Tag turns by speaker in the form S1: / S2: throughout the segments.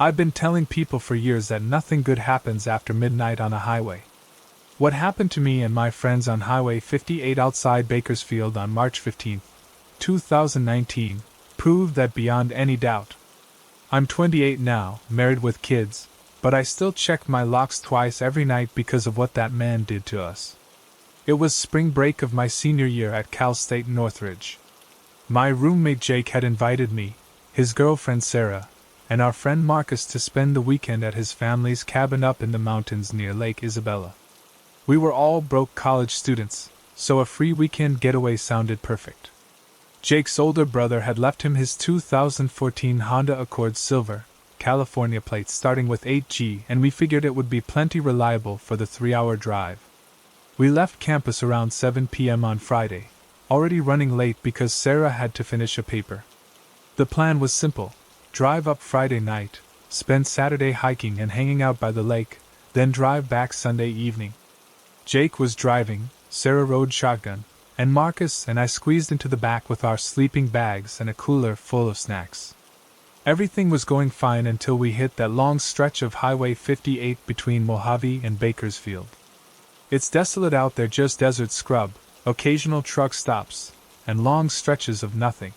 S1: I've been telling people for years that nothing good happens after midnight on a highway. What happened to me and my friends on Highway 58 outside Bakersfield on March 15, 2019, proved that beyond any doubt. I'm 28 now, married with kids, but I still check my locks twice every night because of what that man did to us. It was spring break of my senior year at Cal State Northridge. My roommate Jake had invited me, his girlfriend Sarah, and our friend Marcus to spend the weekend at his family's cabin up in the mountains near Lake Isabella. We were all broke college students, so a free weekend getaway sounded perfect. Jake's older brother had left him his 2014 Honda Accord Silver, California plate starting with 8G, and we figured it would be plenty reliable for the 3-hour drive. We left campus around 7 p.m. on Friday, already running late because Sarah had to finish a paper. The plan was simple: drive up Friday night, spend Saturday hiking and hanging out by the lake, then drive back Sunday evening. Jake was driving, Sarah rode shotgun, and Marcus and I squeezed into the back with our sleeping bags and a cooler full of snacks. Everything was going fine until we hit that long stretch of Highway 58 between Mojave and Bakersfield. It's desolate out there, just desert scrub, occasional truck stops, and long stretches of nothing.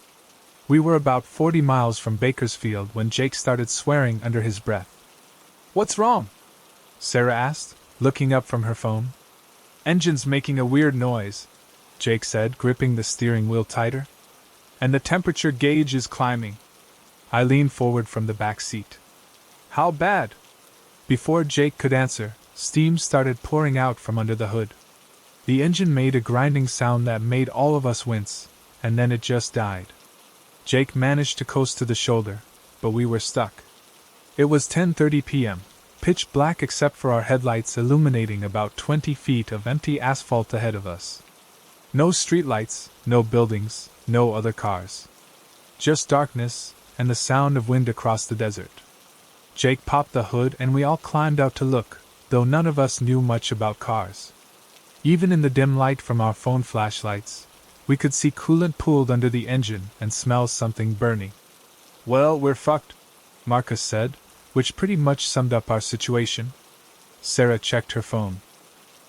S1: We were about 40 miles from Bakersfield when Jake started swearing under his breath. "What's wrong?" Sarah asked, looking up from her phone. "Engine's making a weird noise," Jake said, gripping the steering wheel tighter. "And the temperature gauge is climbing." I leaned forward from the back seat. "How bad?" Before Jake could answer, steam started pouring out from under the hood. The engine made a grinding sound that made all of us wince, and then it just died. Jake managed to coast to the shoulder, but we were stuck. It was 10:30 p.m., pitch black except for our headlights illuminating about 20 feet of empty asphalt ahead of us. No streetlights, no buildings, no other cars. Just darkness, and the sound of wind across the desert. Jake popped the hood and we all climbed out to look, though none of us knew much about cars. Even in the dim light from our phone flashlights, we could see coolant pooled under the engine and smell something burning. "Well, we're fucked," Marcus said, which pretty much summed up our situation. Sarah checked her phone.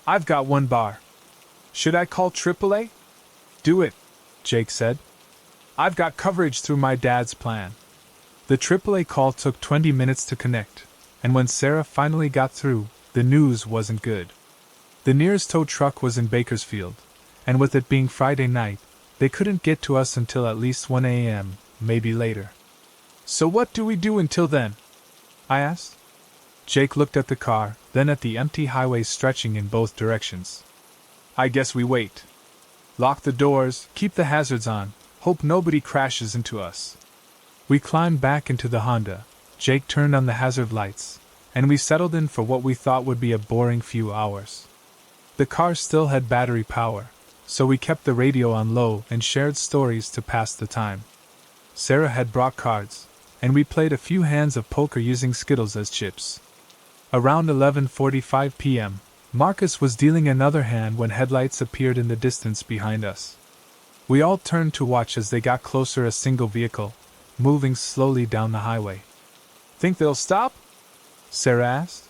S1: "I've got 1 bar. Should I call AAA?" "Do it," Jake said. "I've got coverage through my dad's plan." The AAA call took 20 minutes to connect, and when Sarah finally got through, the news wasn't good. The nearest tow truck was in Bakersfield, and with it being Friday night, they couldn't get to us until at least 1 a.m., maybe later. "So what do we do until then?" I asked. Jake looked at the car, then at the empty highway stretching in both directions. "I guess we wait. Lock the doors, keep the hazards on, hope nobody crashes into us." We climbed back into the Honda, Jake turned on the hazard lights, and we settled in for what we thought would be a boring few hours. The car still had battery power, so we kept the radio on low and shared stories to pass the time. Sarah had brought cards, and we played a few hands of poker using Skittles as chips. Around 11:45 p.m., Marcus was dealing another hand when headlights appeared in the distance behind us. We all turned to watch as they got closer, a single vehicle, moving slowly down the highway. "Think they'll stop?" Sarah asked.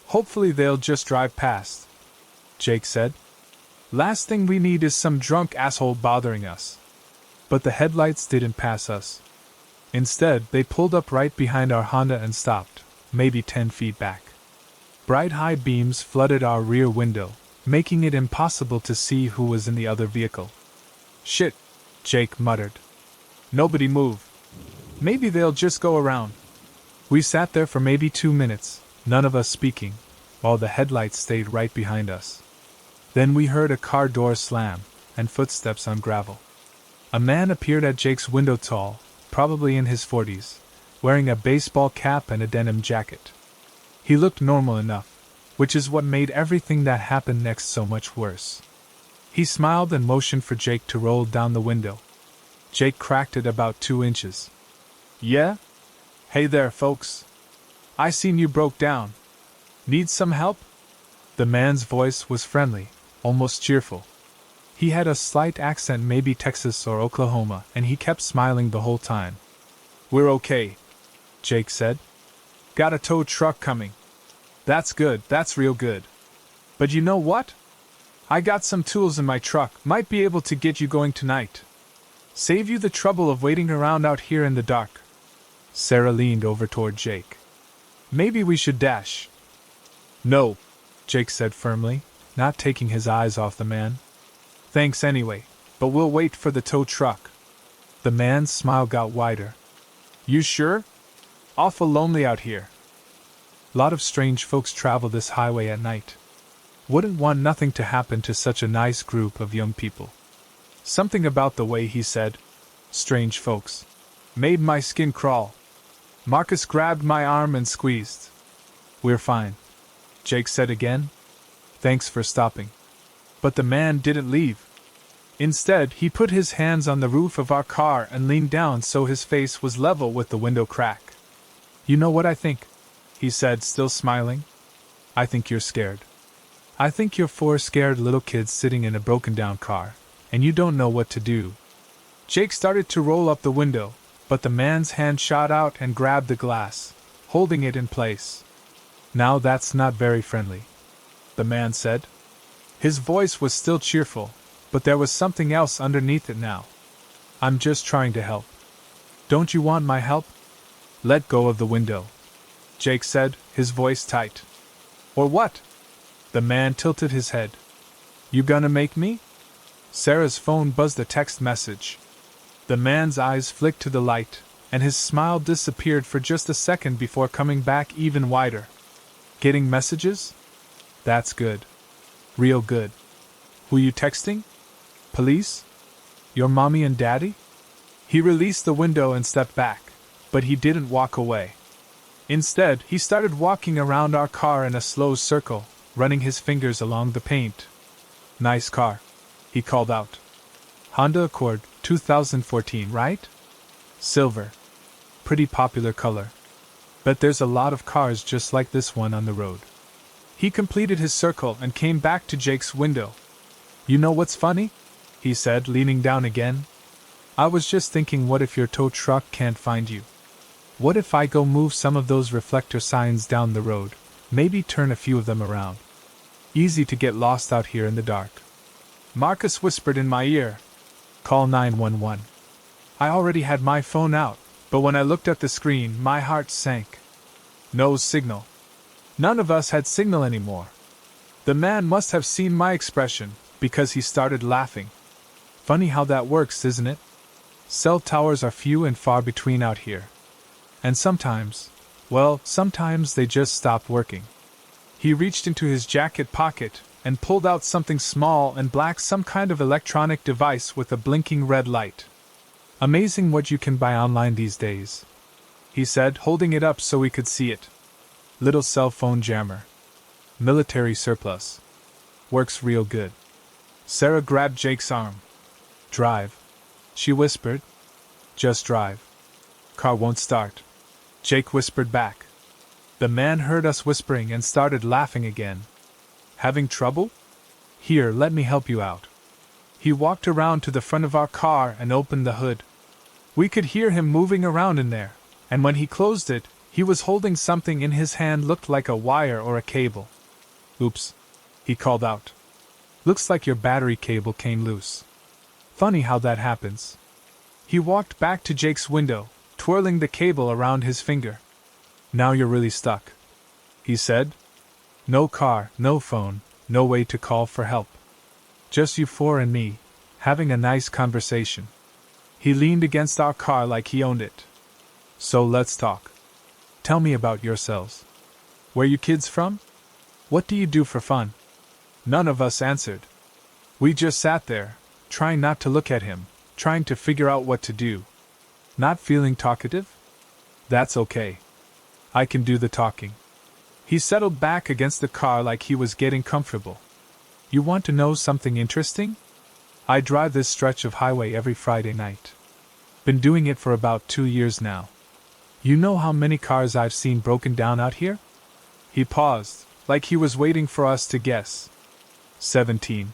S1: "Hopefully they'll just drive past," Jake said. "Last thing we need is some drunk asshole bothering us." But the headlights didn't pass us. Instead, they pulled up right behind our Honda and stopped, maybe 10 feet back. Bright high beams flooded our rear window, making it impossible to see who was in the other vehicle. "Shit," Jake muttered. "Nobody move. Maybe they'll just go around." We sat there for maybe 2 minutes, none of us speaking, while the headlights stayed right behind us. Then we heard a car door slam, and footsteps on gravel. A man appeared at Jake's window, tall, probably in his 40s, wearing a baseball cap and a denim jacket. He looked normal enough, which is what made everything that happened next so much worse. He smiled and motioned for Jake to roll down the window. Jake cracked it about 2 inches. "Yeah? Hey there, folks. I seen you broke down. Need some help?" The man's voice was friendly, almost cheerful. He had a slight accent, maybe Texas or Oklahoma, and he kept smiling the whole time. "We're okay," Jake said. Got a tow truck coming. That's good, that's real good. But you know what? I got some tools in my truck, might be able to get you going tonight. Save you the trouble of waiting around out here in the dark. Sarah leaned over toward Jake. Maybe we should dash. No, Jake said firmly, not taking his eyes off the man. Thanks anyway, but we'll wait for the tow truck. The man's smile got wider. You sure? Awful lonely out here. Lot of strange folks travel this highway at night. Wouldn't want nothing to happen to such a nice group of young people. Something about the way he said, strange folks, made my skin crawl. Marcus grabbed my arm and squeezed. We're fine, Jake said again. Thanks for stopping. But the man didn't leave. Instead, he put his hands on the roof of our car and leaned down so his face was level with the window crack. You know what I think? He said, still smiling. I think you're scared. I think you're four scared little kids sitting in a broken-down car, and you don't know what to do. Jake started to roll up the window, but the man's hand shot out and grabbed the glass, holding it in place. Now that's not very friendly, the man said. His voice was still cheerful, but there was something else underneath it now. I'm just trying to help. Don't you want my help? Let go of the window, Jake said, his voice tight. Or what? The man tilted his head. You gonna make me? Sarah's phone buzzed a text message. The man's eyes flicked to the light, and his smile disappeared for just a second before coming back even wider. Getting messages? That's good. Real good. Who you texting? Police? Your mommy and daddy? He released the window and stepped back, but he didn't walk away. Instead, he started walking around our car in a slow circle, running his fingers along the paint. Nice car, he called out. Honda Accord, 2014, right? Silver. Pretty popular color. Bet there's a lot of cars just like this one on the road. He completed his circle and came back to Jake's window. You know what's funny? He said, leaning down again. I was just thinking, what if your tow truck can't find you? What if I go move some of those reflector signs down the road, maybe turn a few of them around? Easy to get lost out here in the dark. Marcus whispered in my ear. Call 911. I already had my phone out, but when I looked at the screen, my heart sank. No signal. None of us had signal anymore. The man must have seen my expression, because he started laughing. Funny how that works, isn't it? Cell towers are few and far between out here. And sometimes they just stop working. He reached into his jacket pocket and pulled out something small and black, some kind of electronic device with a blinking red light. Amazing what you can buy online these days, he said, holding it up so we could see it. Little cell phone jammer. Military surplus. Works real good. Sarah grabbed Jake's arm. Drive, she whispered. Just drive. Car won't start, Jake whispered back. The man heard us whispering and started laughing again. Having trouble? Here, let me help you out. He walked around to the front of our car and opened the hood. We could hear him moving around in there, and when he closed it, he was holding something in his hand looked like a wire or a cable. Oops, he called out. Looks like your battery cable came loose. Funny how that happens. He walked back to Jake's window, twirling the cable around his finger. Now you're really stuck, he said. No car, no phone, no way to call for help. Just you four and me, having a nice conversation. He leaned against our car like he owned it. So let's talk. Tell me about yourselves. Where you kids from? What do you do for fun? None of us answered. We just sat there, trying not to look at him, trying to figure out what to do. Not feeling talkative? That's okay. I can do the talking. He settled back against the car like he was getting comfortable. You want to know something interesting? I drive this stretch of highway every Friday night. Been doing it for about 2 years now. You know how many cars I've seen broken down out here? He paused, like he was waiting for us to guess. 17.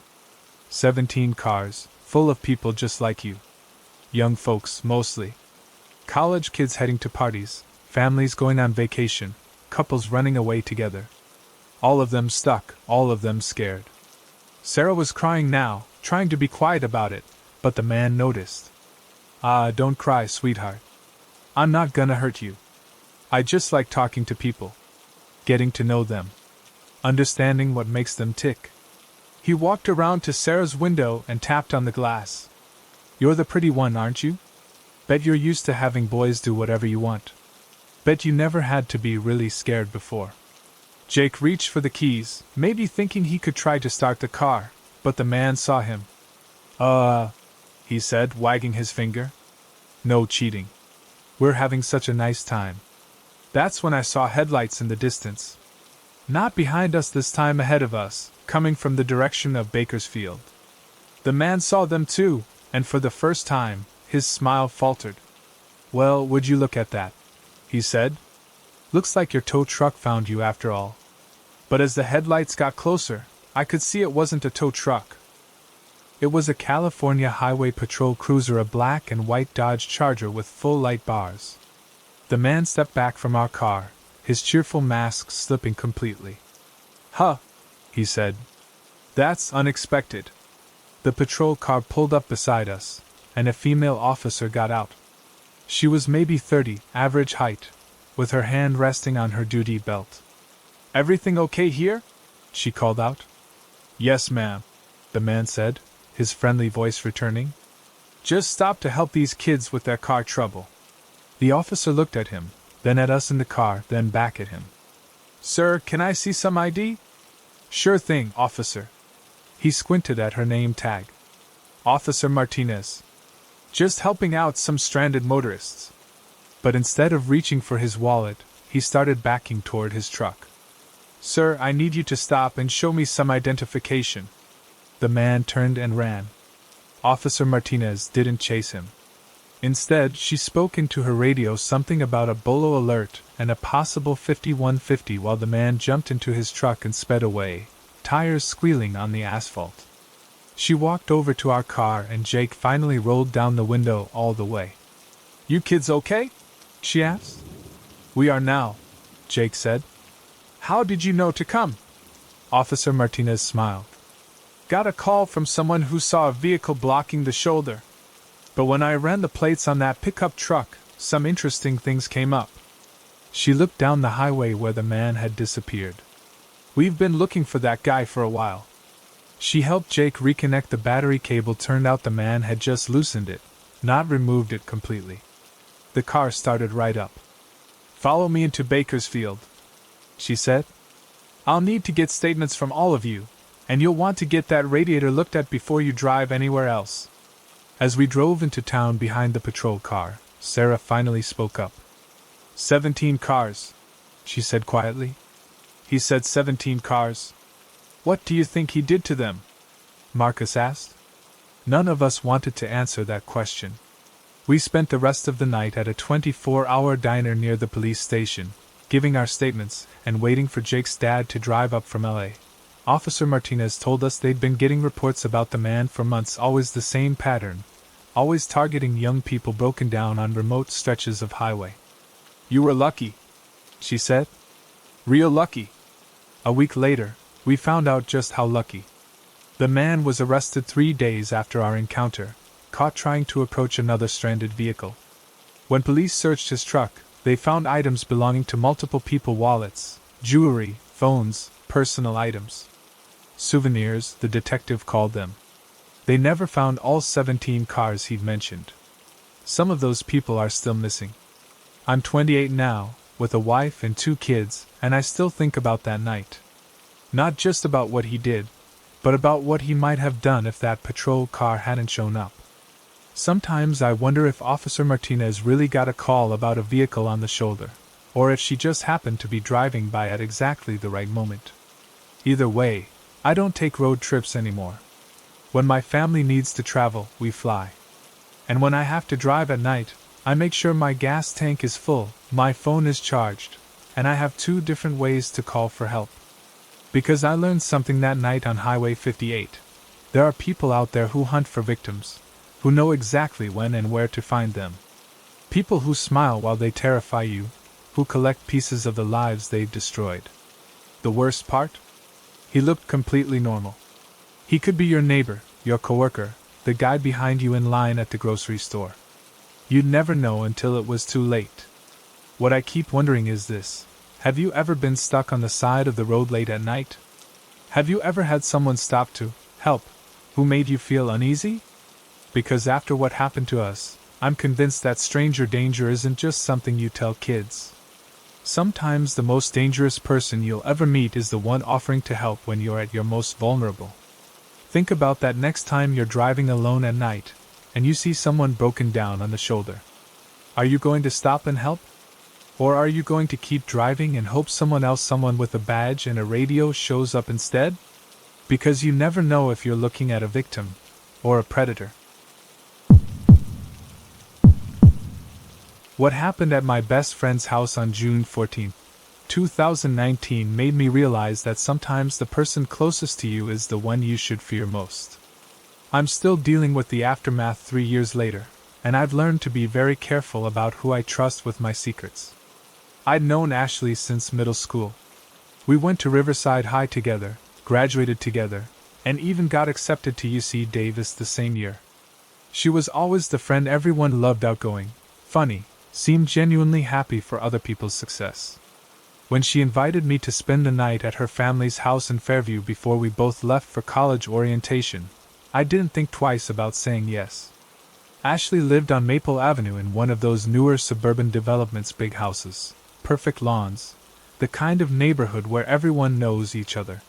S1: 17 cars, full of people just like you. Young folks, mostly. College kids heading to parties, families going on vacation, couples running away together. All of them stuck, all of them scared. Sarah was crying now, trying to be quiet about it, but the man noticed. "Ah, don't cry, sweetheart. I'm not gonna hurt you. I just like talking to people. Getting to know them. Understanding what makes them tick." He walked around to Sarah's window and tapped on the glass. "You're the pretty one, aren't you? Bet you're used to having boys do whatever you want. Bet you never had to be really scared before." Jake reached for the keys, maybe thinking he could try to start the car, but the man saw him. He said, wagging his finger. "No cheating. We're having such a nice time." That's when I saw headlights in the distance. Not behind us this time, ahead of us, coming from the direction of Bakersfield. The man saw them too, and for the first time, his smile faltered. "Well, would you look at that?" he said. "Looks like your tow truck found you after all." But as the headlights got closer, I could see it wasn't a tow truck. It was a California Highway Patrol cruiser, a black and white Dodge Charger with full light bars. The man stepped back from our car, his cheerful mask slipping completely. "Huh," he said. "That's unexpected." The patrol car pulled up beside us, and a female officer got out. She was maybe 30, average height, with her hand resting on her duty belt. "Everything okay here?" she called out. "Yes, ma'am," the man said, his friendly voice returning. "Just stopped to help these kids with their car trouble." The officer looked at him, then at us in the car, then back at him. "Sir, can I see some ID?" "Sure thing, officer." He squinted at her name tag. "Officer Martinez. Just helping out some stranded motorists." But instead of reaching for his wallet, he started backing toward his truck. "Sir, I need you to stop and show me some identification." The man turned and ran. Officer Martinez didn't chase him. Instead, she spoke into her radio something about a bolo alert and a possible 5150 while the man jumped into his truck and sped away, tires squealing on the asphalt. She walked over to our car and Jake finally rolled down the window all the way. "You kids okay?" she asked. "We are now," Jake said. "How did you know to come?" Officer Martinez smiled. "Got a call from someone who saw a vehicle blocking the shoulder. But when I ran the plates on that pickup truck, some interesting things came up." She looked down the highway where the man had disappeared. "We've been looking for that guy for a while." She helped Jake reconnect the battery cable. Turned out the man had just loosened it, not removed it completely. The car started right up. "Follow me into Bakersfield," she said. "I'll need to get statements from all of you, and you'll want to get that radiator looked at before you drive anywhere else." As we drove into town behind the patrol car, Sarah finally spoke up. 17 cars, she said quietly. "He said 17 cars. What do you think he did to them?" Marcus asked. None of us wanted to answer that question. We spent the rest of the night at a 24-hour diner near the police station, giving our statements and waiting for Jake's dad to drive up from LA. Officer Martinez told us they'd been getting reports about the man for months, always the same pattern, always targeting young people broken down on remote stretches of highway. "You were lucky," she said. "Real lucky." A week later, we found out just how lucky. The man was arrested 3 days after our encounter, caught trying to approach another stranded vehicle. When police searched his truck, they found items belonging to multiple people: wallets, jewelry, phones, personal items. Souvenirs, the detective called them. They never found all 17 cars he'd mentioned. Some of those people are still missing. I'm 28 now, with a wife and 2 kids, and I still think about that night. Not just about what he did, but about what he might have done if that patrol car hadn't shown up. Sometimes I wonder if Officer Martinez really got a call about a vehicle on the shoulder, or if she just happened to be driving by at exactly the right moment. Either way, I don't take road trips anymore. When my family needs to travel, we fly. And when I have to drive at night, I make sure my gas tank is full, my phone is charged, and I have 2 different ways to call for help. Because I learned something that night on Highway 58. There are people out there who hunt for victims, who know exactly when and where to find them. People who smile while they terrify you, who collect pieces of the lives they've destroyed. The worst part? He looked completely normal. He could be your neighbor, your coworker, the guy behind you in line at the grocery store. You'd never know until it was too late. What I keep wondering is this: have you ever been stuck on the side of the road late at night? Have you ever had someone stop to help who made you feel uneasy? Because after what happened to us, I'm convinced that stranger danger isn't just something you tell kids. Sometimes the most dangerous person you'll ever meet is the one offering to help when you're at your most vulnerable. Think about that next time you're driving alone at night, and you see someone broken down on the shoulder. Are you going to stop and help? Or are you going to keep driving and hope someone with a badge and a radio shows up instead? Because you never know if you're looking at a victim or a predator. What happened at my best friend's house on June 14, 2019 made me realize that sometimes the person closest to you is the one you should fear most. I'm still dealing with the aftermath 3 years later, and I've learned to be very careful about who I trust with my secrets. I'd known Ashley since middle school. We went to Riverside High together, graduated together, and even got accepted to UC Davis the same year. She was always the friend everyone loved, outgoing, funny, seemed genuinely happy for other people's success. When she invited me to spend the night at her family's house in Fairview before we both left for college orientation, I didn't think twice about saying yes. Ashley lived on Maple Avenue in one of those newer suburban developments, big houses, perfect lawns, the kind of neighborhood where everyone knows each other.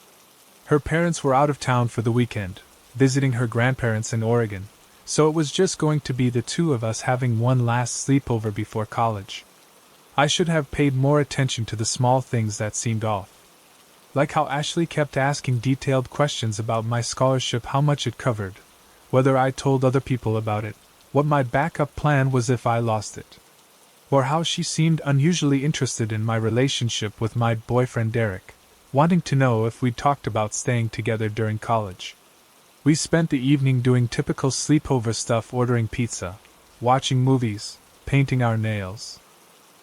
S1: Her parents were out of town for the weekend, visiting her grandparents in Oregon, so it was just going to be the two of us having one last sleepover before college. I should have paid more attention to the small things that seemed off. Like how Ashley kept asking detailed questions about my scholarship, how much it covered, whether I told other people about it, what my backup plan was if I lost it. Or how she seemed unusually interested in my relationship with my boyfriend Derek, wanting to know if we'd talked about staying together during college. We spent the evening doing typical sleepover stuff, ordering pizza, watching movies, painting our nails.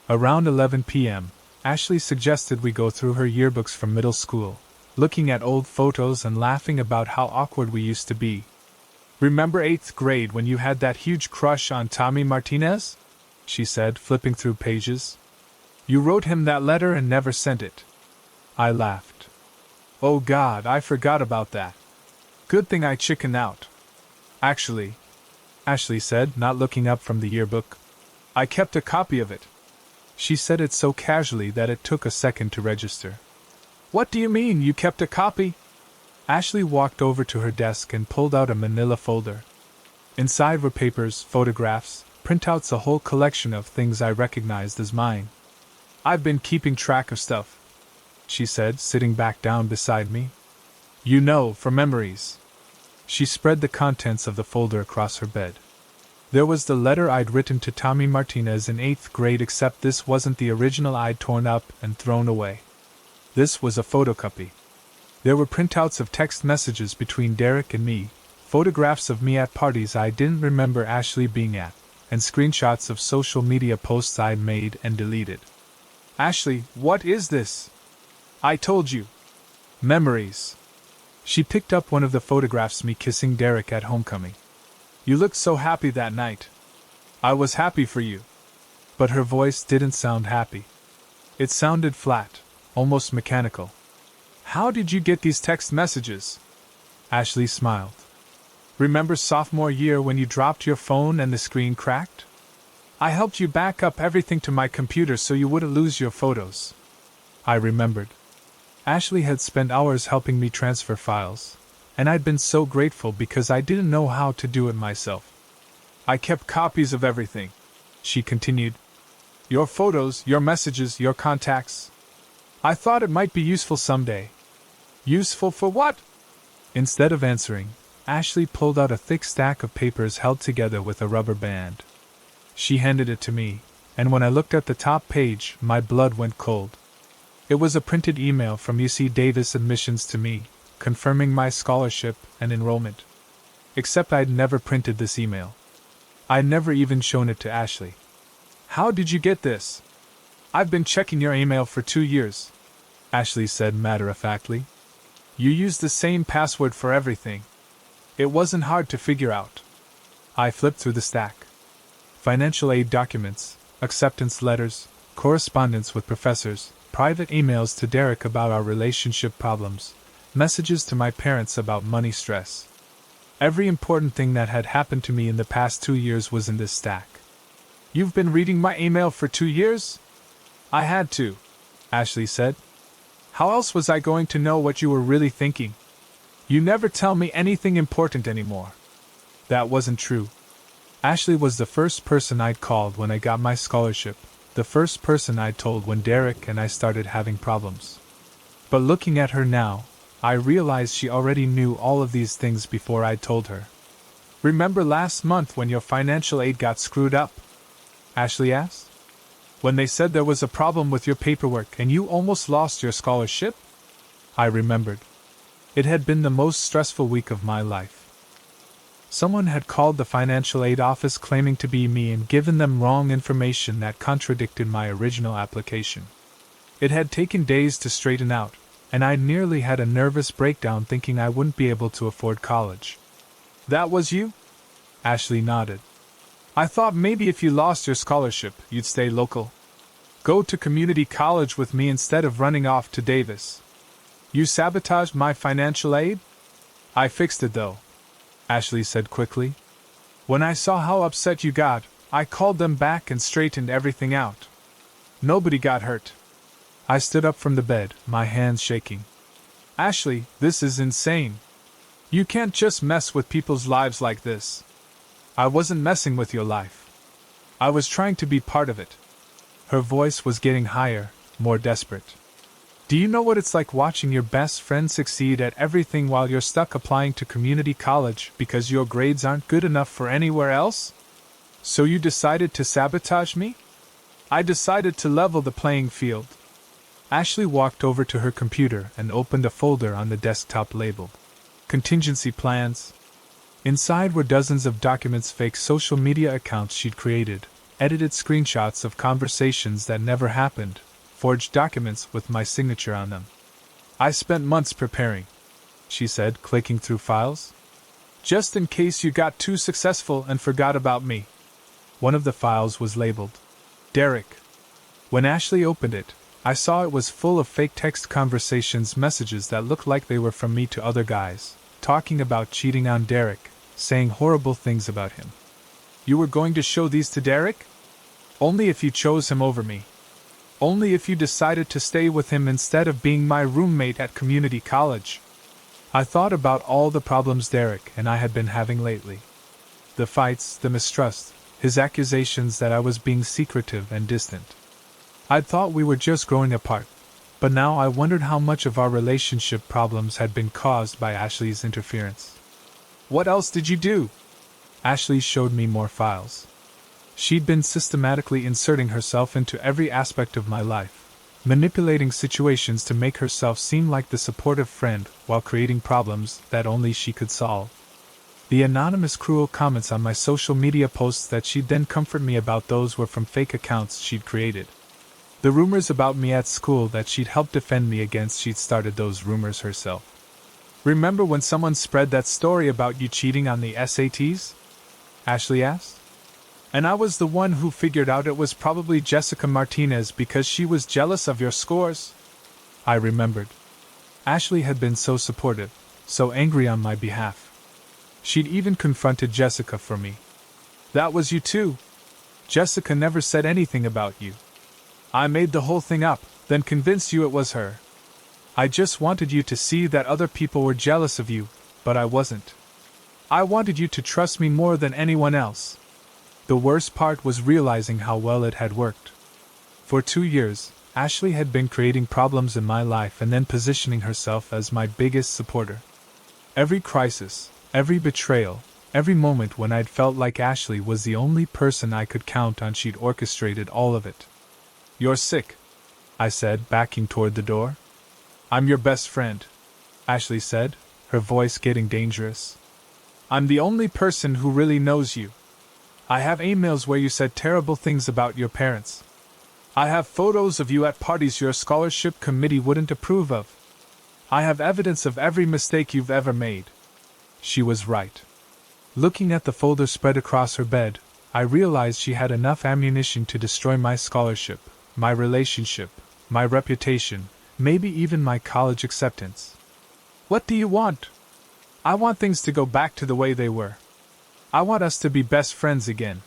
S1: Around 11 p.m., Ashley suggested we go through her yearbooks from middle school, looking at old photos and laughing about how awkward we used to be. "Remember 8th grade when you had that huge crush on Tommy Martinez?" she said, flipping through pages. "You wrote him that letter and never sent it." I laughed. "Oh God, I forgot about that. Good thing I chickened out." "Actually," Ashley said, not looking up from the yearbook, "I kept a copy of it." She said it so casually that it took a second to register. "What do you mean, you kept a copy?" Ashley walked over to her desk and pulled out a manila folder. Inside were papers, photographs, printouts, a whole collection of things I recognized as mine. "I've been keeping track of stuff," she said, sitting back down beside me. "You know, for memories." She spread the contents of the folder across her bed. There was the letter I'd written to Tommy Martinez in 8th grade, except this wasn't the original I'd torn up and thrown away. This was a photocopy. There were printouts of text messages between Derek and me, photographs of me at parties I didn't remember Ashley being at, and screenshots of social media posts I'd made and deleted. "Ashley, what is this?" "I told you. Memories." She picked up one of the photographs, me kissing Derek at homecoming. "You looked so happy that night." "I was happy for you." But her voice didn't sound happy. It sounded flat, almost mechanical. "How did you get these text messages?" Ashley smiled. "Remember sophomore year when you dropped your phone and the screen cracked? I helped you back up everything to my computer so you wouldn't lose your photos." I remembered. Ashley had spent hours helping me transfer files, and I'd been so grateful because I didn't know how to do it myself. "I kept copies of everything," she continued. "Your photos, your messages, your contacts. I thought it might be useful someday." "Useful for what?" Instead of answering, Ashley pulled out a thick stack of papers held together with a rubber band. She handed it to me, and when I looked at the top page, my blood went cold. It was a printed email from UC Davis admissions to me, confirming my scholarship and enrollment. Except I'd never printed this email. I'd never even shown it to Ashley. "How did you get this?" I've been checking your email for 2 years, Ashley said matter-of-factly. You used the same password for everything. It wasn't hard to figure out. I flipped through the stack. Financial aid documents, acceptance letters, correspondence with professors, private emails to Derek about our relationship problems, messages to my parents about money stress. Every important thing that had happened to me in the past 2 years was in this stack. You've been reading my email for 2 years? I had to, Ashley said. How else was I going to know what you were really thinking? You never tell me anything important anymore. That wasn't true. Ashley was the first person I'd called when I got my scholarship, the first person I'd told when Derek and I started having problems. But looking at her now, I realized she already knew all of these things before I'd told her. Remember last month when your financial aid got screwed up? Ashley asked. When they said there was a problem with your paperwork and you almost lost your scholarship? I remembered. It had been the most stressful week of my life. Someone had called the financial aid office claiming to be me and given them wrong information that contradicted my original application. It had taken days to straighten out, and I nearly had a nervous breakdown thinking I wouldn't be able to afford college. That was you? Ashley nodded. I thought maybe if you lost your scholarship, you'd stay local. Go to community college with me instead of running off to Davis. You sabotaged my financial aid? I fixed it though, Ashley said quickly. When I saw how upset you got, I called them back and straightened everything out. Nobody got hurt. I stood up from the bed, my hands shaking. Ashley, this is insane. You can't just mess with people's lives like this. I wasn't messing with your life. I was trying to be part of it. Her voice was getting higher, more desperate. Do you know what it's like watching your best friend succeed at everything while you're stuck applying to community college because your grades aren't good enough for anywhere else? So you decided to sabotage me? I decided to level the playing field. Ashley walked over to her computer and opened a folder on the desktop labeled Contingency Plans. Inside were dozens of documents, fake social media accounts she'd created, edited screenshots of conversations that never happened, forged documents with my signature on them. I spent months preparing, she said, clicking through files. Just in case you got too successful and forgot about me. One of the files was labeled Derek. When Ashley opened it, I saw it was full of fake text conversations, messages that looked like they were from me to other guys, talking about cheating on Derek, saying horrible things about him. You were going to show these to Derek? Only if you chose him over me. Only if you decided to stay with him instead of being my roommate at community college. I thought about all the problems Derek and I had been having lately. The fights, the mistrust, his accusations that I was being secretive and distant. I'd thought we were just growing apart, but now I wondered how much of our relationship problems had been caused by Ashley's interference. What else did you do? Ashley showed me more files. She'd been systematically inserting herself into every aspect of my life, manipulating situations to make herself seem like the supportive friend while creating problems that only she could solve. The anonymous cruel comments on my social media posts that she'd then comfort me about, those were from fake accounts she'd created. The rumors about me at school that she'd helped defend me against, she'd started those rumors herself. Remember when someone spread that story about you cheating on the SATs? Ashley asked. And I was the one who figured out it was probably Jessica Martinez because she was jealous of your scores? I remembered. Ashley had been so supportive, so angry on my behalf. She'd even confronted Jessica for me. That was you too. Jessica never said anything about you. I made the whole thing up, then convinced you it was her. I just wanted you to see that other people were jealous of you, but I wasn't. I wanted you to trust me more than anyone else. The worst part was realizing how well it had worked. For 2 years, Ashley had been creating problems in my life and then positioning herself as my biggest supporter. Every crisis, every betrayal, every moment when I'd felt like Ashley was the only person I could count on, she'd orchestrated all of it. You're sick, I said, backing toward the door. I'm your best friend, Ashley said, her voice getting dangerous. I'm the only person who really knows you. I have emails where you said terrible things about your parents. I have photos of you at parties your scholarship committee wouldn't approve of. I have evidence of every mistake you've ever made. She was right. Looking at the folder spread across her bed, I realized she had enough ammunition to destroy my scholarship, my relationship, my reputation, maybe even my college acceptance. What do you want? I want things to go back to the way they were. I want us to be best friends again.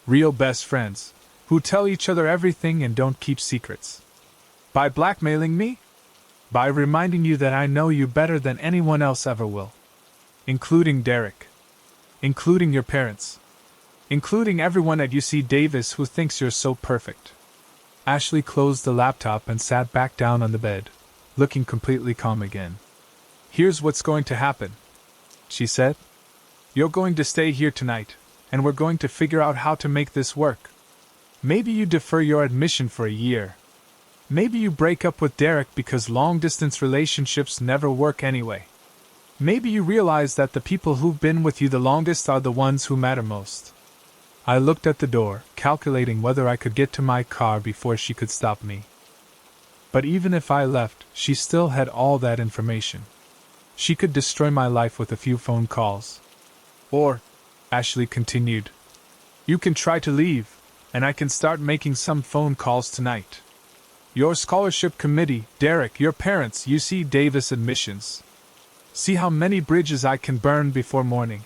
S1: Real best friends, who tell each other everything and don't keep secrets. By blackmailing me? By reminding you that I know you better than anyone else ever will. Including Derek. Including your parents. Including everyone at UC Davis who thinks you're so perfect. Ashley closed the laptop and sat back down on the bed, looking completely calm again. Here's what's going to happen, she said. You're going to stay here tonight, and we're going to figure out how to make this work. Maybe you defer your admission for a year. Maybe you break up with Derek because long-distance relationships never work anyway. Maybe you realize that the people who've been with you the longest are the ones who matter most. I looked at the door, calculating whether I could get to my car before she could stop me. But even if I left, she still had all that information. She could destroy my life with a few phone calls. Or, Ashley continued, you can try to leave, and I can start making some phone calls tonight. Your scholarship committee, Derek, your parents, UC Davis admissions. See how many bridges I can burn before morning.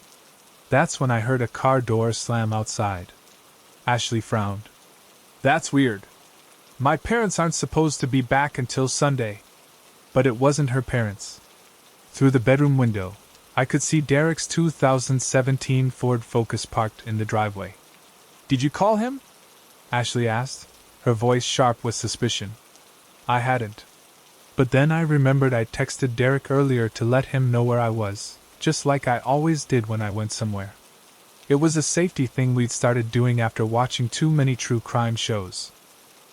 S1: That's when I heard a car door slam outside. Ashley frowned. That's weird. My parents aren't supposed to be back until Sunday. But it wasn't her parents. Through the bedroom window, I could see Derek's 2017 Ford Focus parked in the driveway. Did you call him? Ashley asked, her voice sharp with suspicion. I hadn't. But then I remembered I'd texted Derek earlier to let him know where I was, just like I always did when I went somewhere. It was a safety thing we'd started doing after watching too many true crime shows.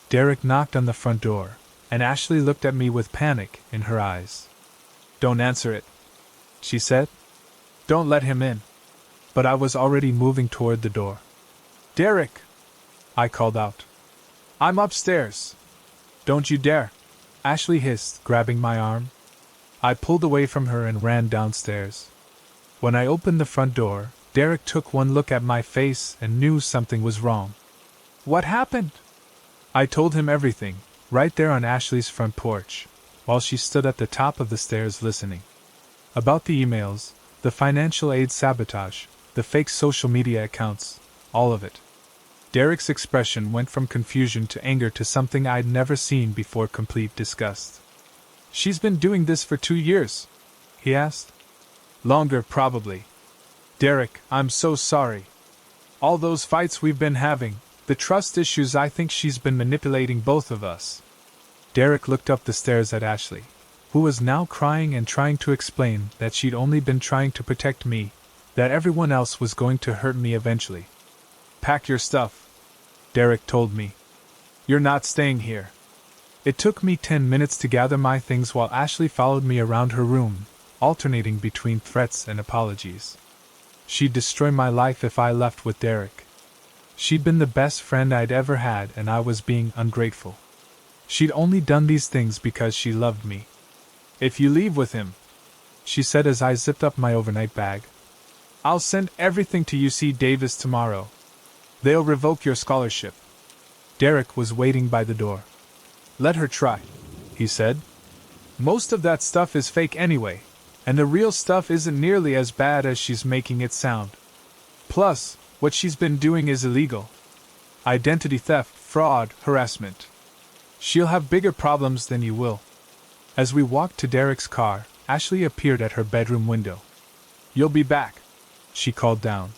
S1: Derek knocked on the front door, and Ashley looked at me with panic in her eyes. Don't answer it, she said. Don't let him in. But I was already moving toward the door. Derek! I called out. I'm upstairs. Don't you dare, Ashley hissed, grabbing my arm. I pulled away from her and ran downstairs. When I opened the front door, Derek took one look at my face and knew something was wrong. What happened? I told him everything, right there on Ashley's front porch, while she stood at the top of the stairs listening. About the emails, the financial aid sabotage, the fake social media accounts, all of it. Derek's expression went from confusion to anger to something I'd never seen before, complete disgust. She's been doing this for 2 years? He asked. Longer, probably. Derek, I'm so sorry. All those fights we've been having, the trust issues, I think she's been manipulating both of us. Derek looked up the stairs at Ashley, who was now crying and trying to explain that she'd only been trying to protect me, that everyone else was going to hurt me eventually. Pack your stuff, Derek told me. You're not staying here. It took me 10 minutes to gather my things while Ashley followed me around her room, alternating between threats and apologies. She'd destroy my life if I left with Derek. She'd been the best friend I'd ever had, and I was being ungrateful. She'd only done these things because she loved me. If you leave with him, she said as I zipped up my overnight bag, I'll send everything to UC Davis tomorrow. They'll revoke your scholarship. Derek was waiting by the door. Let her try, he said. Most of that stuff is fake anyway, and the real stuff isn't nearly as bad as she's making it sound. Plus, what she's been doing is illegal. Identity theft, fraud, harassment. She'll have bigger problems than you will. As we walked to Derek's car, Ashley appeared at her bedroom window. You'll be back, she called down.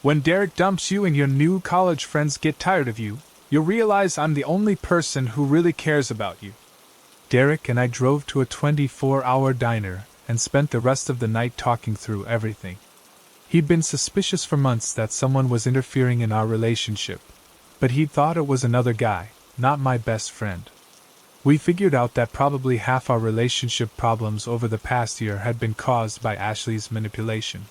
S1: When Derek dumps you and your new college friends get tired of you, you'll realize I'm the only person who really cares about you. Derek and I drove to a 24-hour diner and spent the rest of the night talking through everything. He'd been suspicious for months that someone was interfering in our relationship, but he'd thought it was another guy, not my best friend. We figured out that probably half our relationship problems over the past year had been caused by Ashley's manipulation.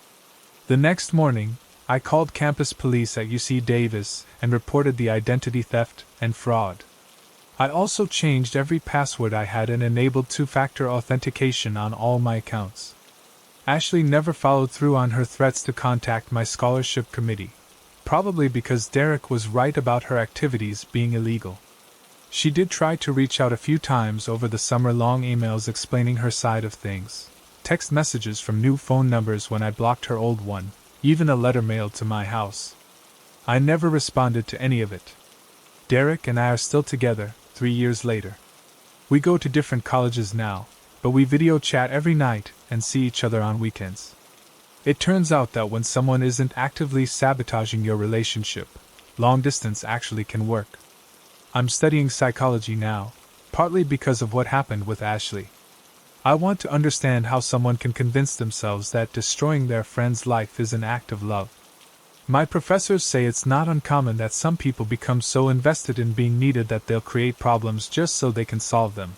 S1: The next morning, I called campus police at UC Davis and reported the identity theft and fraud. I also changed every password I had and enabled two-factor authentication on all my accounts. Ashley never followed through on her threats to contact my scholarship committee, probably because Derek was right about her activities being illegal. She did try to reach out a few times over the summer, long emails explaining her side of things, text messages from new phone numbers when I blocked her old one, even a letter mailed to my house. I never responded to any of it. Derek and I are still together, 3 years later. We go to different colleges now, but we video chat every night and see each other on weekends. It turns out that when someone isn't actively sabotaging your relationship, long distance actually can work. I'm studying psychology now, partly because of what happened with Ashley. I want to understand how someone can convince themselves that destroying their friend's life is an act of love. My professors say it's not uncommon that some people become so invested in being needed that they'll create problems just so they can solve them.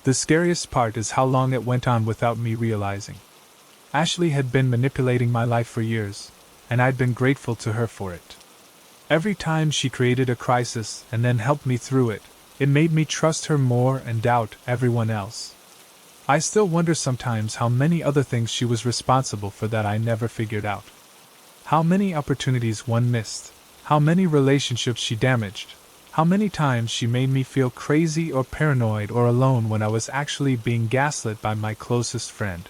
S1: The scariest part is how long it went on without me realizing. Ashley had been manipulating my life for years, and I'd been grateful to her for it. Every time she created a crisis and then helped me through it, it made me trust her more and doubt everyone else. I still wonder sometimes how many other things she was responsible for that I never figured out. How many opportunities one missed, how many relationships she damaged, how many times she made me feel crazy or paranoid or alone when I was actually being gaslit by my closest friend.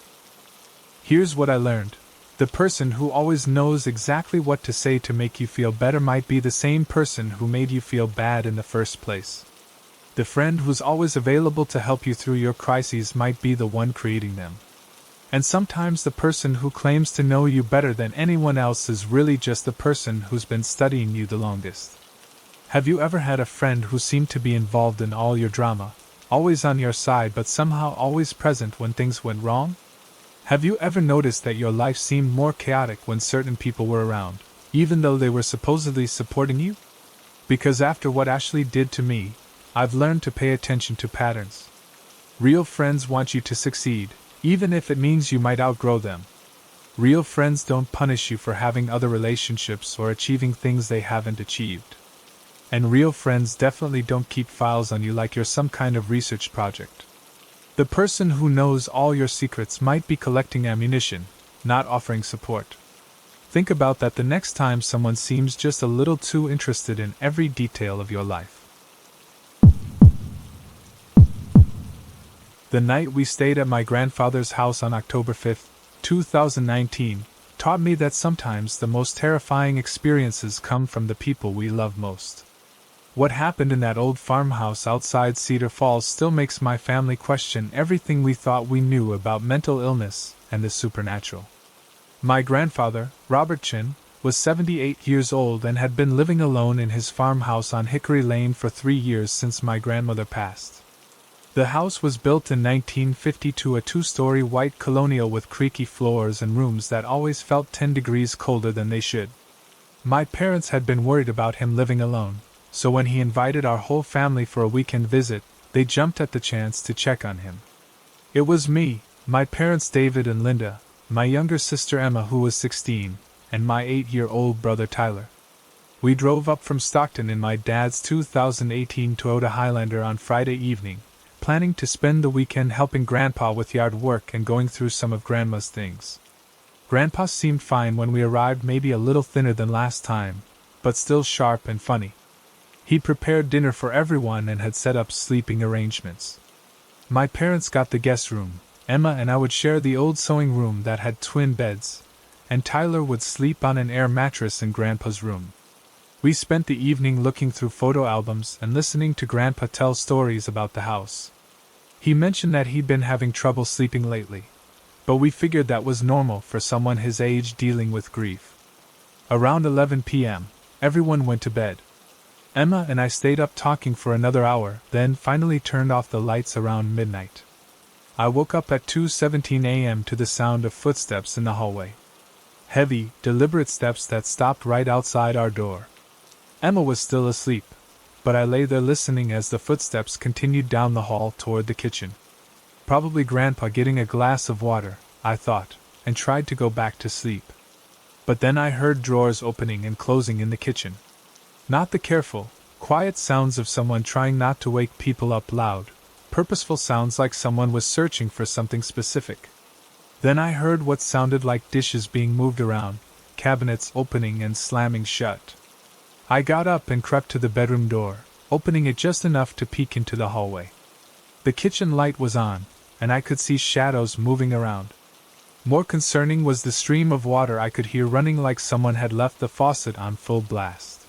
S1: Here's what I learned. The person who always knows exactly what to say to make you feel better might be the same person who made you feel bad in the first place. The friend who's always available to help you through your crises might be the one creating them. And sometimes the person who claims to know you better than anyone else is really just the person who's been studying you the longest. Have you ever had a friend who seemed to be involved in all your drama, always on your side but somehow always present when things went wrong? Have you ever noticed that your life seemed more chaotic when certain people were around, even though they were supposedly supporting you? Because after what Ashley did to me, I've learned to pay attention to patterns. Real friends want you to succeed, even if it means you might outgrow them. Real friends don't punish you for having other relationships or achieving things they haven't achieved. And real friends definitely don't keep files on you like you're some kind of research project. The person who knows all your secrets might be collecting ammunition, not offering support. Think about that the next time someone seems just a little too interested in every detail of your life. The night we stayed at my grandfather's house on October 5, 2019, taught me that sometimes the most terrifying experiences come from the people we love most. What happened in that old farmhouse outside Cedar Falls still makes my family question everything we thought we knew about mental illness and the supernatural. My grandfather, Robert Chin, was 78 years old and had been living alone in his farmhouse on Hickory Lane for 3 years since my grandmother passed. The house was built in 1952, a 2-story white colonial with creaky floors and rooms that always felt 10 degrees colder than they should. My parents had been worried about him living alone, so when he invited our whole family for a weekend visit, they jumped at the chance to check on him. It was me, my parents David and Linda, my younger sister Emma who was 16, and my 8-year-old brother Tyler. We drove up from Stockton in my dad's 2018 Toyota Highlander on Friday evening, planning to spend the weekend helping Grandpa with yard work and going through some of Grandma's things. Grandpa seemed fine when we arrived, maybe a little thinner than last time, but still sharp and funny. He prepared dinner for everyone and had set up sleeping arrangements. My parents got the guest room, Emma and I would share the old sewing room that had twin beds, and Tyler would sleep on an air mattress in Grandpa's room. We spent the evening looking through photo albums and listening to Grandpa tell stories about the house. He mentioned that he'd been having trouble sleeping lately, but we figured that was normal for someone his age dealing with grief. Around 11 p.m., everyone went to bed. Emma and I stayed up talking for another hour, then finally turned off the lights around midnight. I woke up at 2:17 a.m. to the sound of footsteps in the hallway. Heavy, deliberate steps that stopped right outside our door. Emma was still asleep, but I lay there listening as the footsteps continued down the hall toward the kitchen. Probably Grandpa getting a glass of water, I thought, and tried to go back to sleep. But then I heard drawers opening and closing in the kitchen. Not the careful, Quiet sounds of someone trying not to wake people up loud, purposeful sounds like someone was searching for something specific. Then I heard what sounded like dishes being moved around, cabinets opening and slamming shut. I got up and crept to the bedroom door, opening it just enough to peek into the hallway. The kitchen light was on, and I could see shadows moving around. More concerning was the stream of water I could hear running like someone had left the faucet on full blast.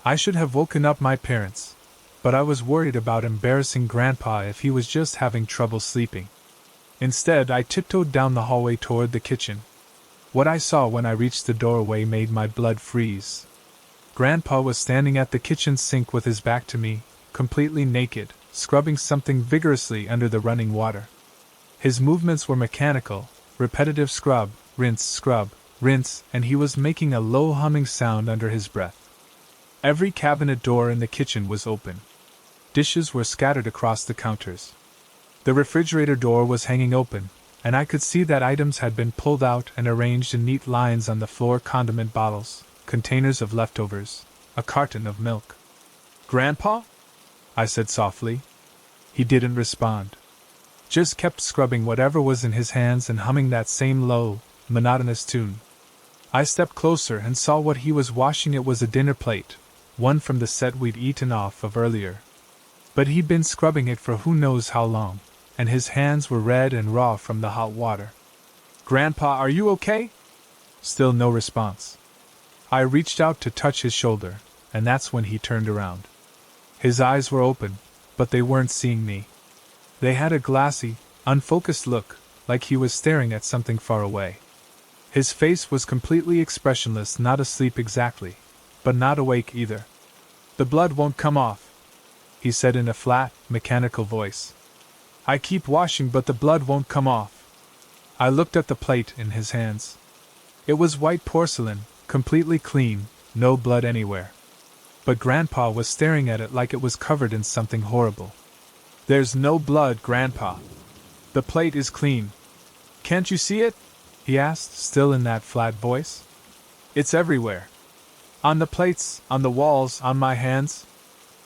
S1: I should have woken up my parents, but I was worried about embarrassing Grandpa if he was just having trouble sleeping. Instead, I tiptoed down the hallway toward the kitchen. What I saw when I reached the doorway made my blood freeze. Grandpa was standing at the kitchen sink with his back to me, completely naked, scrubbing something vigorously under the running water. His movements were mechanical, repetitive scrub, rinse, and he was making a low humming sound under his breath. Every cabinet door in the kitchen was open. Dishes were scattered across the counters. The refrigerator door was hanging open, and I could see that items had been pulled out and arranged in neat lines on the floor: condiment bottles, containers of leftovers, a carton of milk. "Grandpa?" I said softly. He didn't respond. Just kept scrubbing whatever was in his hands and humming that same low, monotonous tune. I stepped closer and saw what he was washing. It was a dinner plate, one from the set we'd eaten off of earlier. But he'd been scrubbing it for who knows how long, and his hands were red and raw from the hot water. "Grandpa, are you okay?" Still no response. I reached out to touch his shoulder, and that's when he turned around. His eyes were open, but they weren't seeing me. They had a glassy, unfocused look, like he was staring at something far away. His face was completely expressionless, not asleep exactly, but not awake either. "The blood won't come off," he said in a flat, mechanical voice. "I keep washing, but the blood won't come off." I looked at the plate in his hands. It was white porcelain, completely clean, no blood anywhere. But Grandpa was staring at it like it was covered in something horrible. "There's no blood, Grandpa. The plate is clean. Can't you see it?" he asked, still in that flat voice. "It's everywhere. On the plates, on the walls, on my hands."